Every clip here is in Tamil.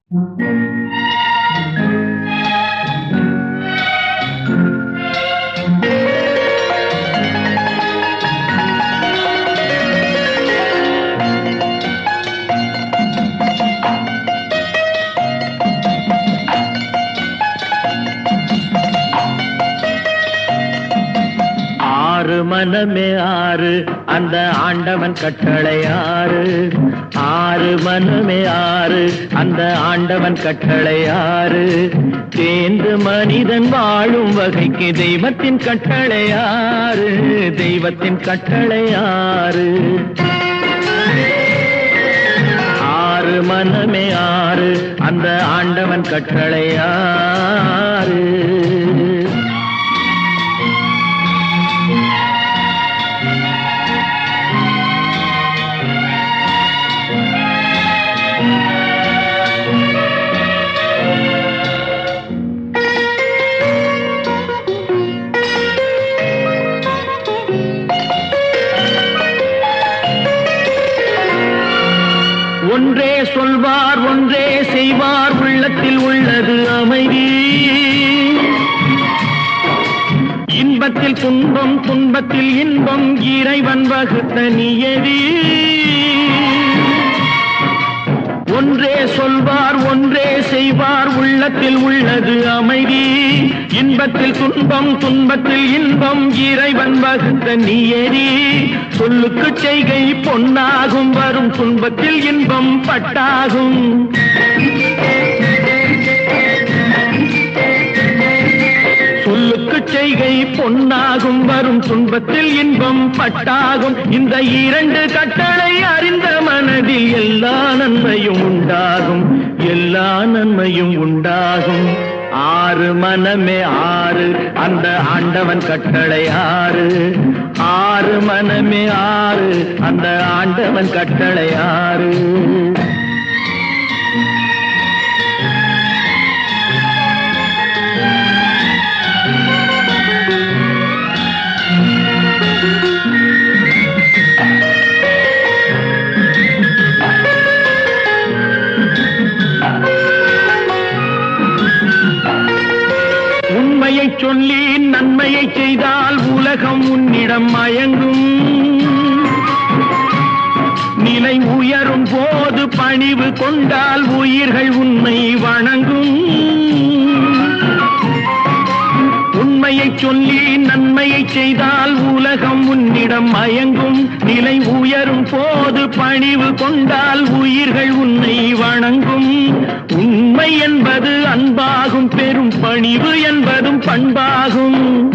ஆறு மனமே ஆறு அந்த ஆண்டவன் கட்டளை ஆறு. ஆறு மனமே ஆறு அந்த ஆண்டவன் கட்டளை ஆறு. தேர்ந்து மனிதன் வாழும் வகைக்கு தெய்வத்தின் கட்டளை ஆறு. தெய்வத்தின் கட்டளை ஆறு. ஆறு மனமே ஆறு அந்த ஆண்டவன் கட்டளை ஆறு. ஒன்றே சொல்வார் ஒன்றே செய்வார் உள்ளத்தில் உள்ளது அமைதி. இன்பத்தில் துன்பம் துன்பத்தில் இன்பம் இறைவன் வகுத்த நியதி. ஒன்றே சொல்வார் ஒன்றே செய்வார் உள்ளத்தில் உள்ளது அமைதி. இன்பத்தில் துன்பம் துன்பத்தில் இன்பம் இறைவன் வகுத்த நியதி. சொல்லுக்கு செய்கை பொன்னாகும் வரும் துன்பத்தில் இன்பம் பட்டாகும். சொல்லுக்கு செய்கை பொன்னாகும் வரும் துன்பத்தில் இன்பம் பட்டாகும். இந்த இரண்டு கட்டளை அறிந்த மனதில் எல்லா நன்மையும் உண்டாகும். எல்லா நன்மையும் உண்டாகும். ஆறு மனமே ஆறு அந்த ஆண்டவன் கட்டளை ஆறு. ஆறு மனமே ஆறு அந்த ஆண்டவன் கட்டளை ஆறு. உண்மையை சொல்லி நன்மையை செய்தால் உலகம் உன்னிடம் மயங்கும். நிலை உயரும் போது பணிவு கொண்டால் உயிர்கள் உன்னை வணங்கும். உண்மையை சொல்லி நன்மையை செய்தால் உலகம் உன்னிடம் மயங்கும். நிலை உயரும் போது பணிவு கொண்டால் உயிர்கள் உன்னை வணங்கும். உண்மை என்பது அன்பாகும் பெரும் பணிவு என்பதும் பண்பாகும்.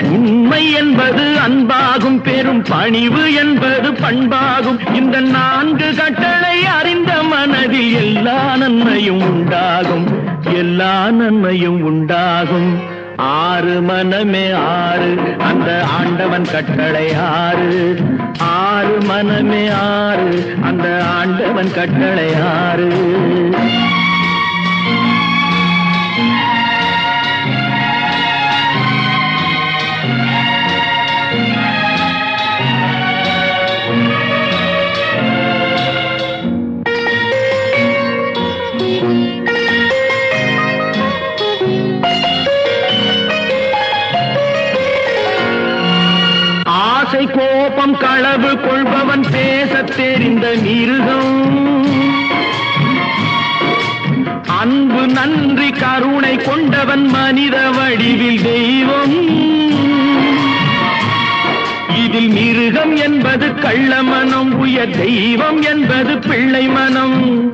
உண்மை என்பது அன்பாகும் பெரும் பணிவு என்பது பண்பாகும். இந்த நான்கு கட்டளை அறிந்த மனதில் எல்லா நன்மையும் உண்டாகும். எல்லா நன்மையும் உண்டாகும். ஆறு மனமே ஆறு அந்த ஆண்டவன் கட்டளை ஆறு. ஆறு மனமே ஆறு அந்த ஆண்டவன் கட்டளை ஆறு. ஆசை கோபம் களவு கொள்பவன் பேசத் தெரிந்த மிருகம். அன்பு நன்றி கருணை கொண்டவன் மனித வடிவில் தெய்வம். இதில் மிருகம் என்பது கள்ள மனம். உயர் தெய்வம் என்பது பிள்ளை மனம்.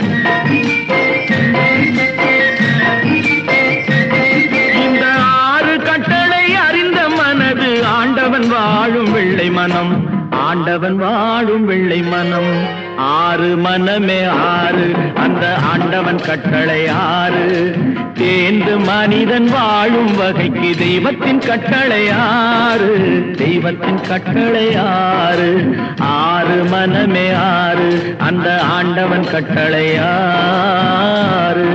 இந்த ஆறு கட்டளை அறிந்த மனது ஆண்டவன் வாழும் வெள்ளை மனம். ஆண்டவன் வாழும் வெள்ளை மனம். ஆறு மனமே ஆறு அந்த ஆண்டவன் கட்டளை ஆறு. தேர்ந்து மனிதன் வாழும் வகைக்கு தெய்வத்தின் கட்டளை ஆறு. தெய்வத்தின் கட்டளை ஆறு. ஆறு மனமே ஆறு அந்த ஆண்டவன் கட்டளை ஆறு.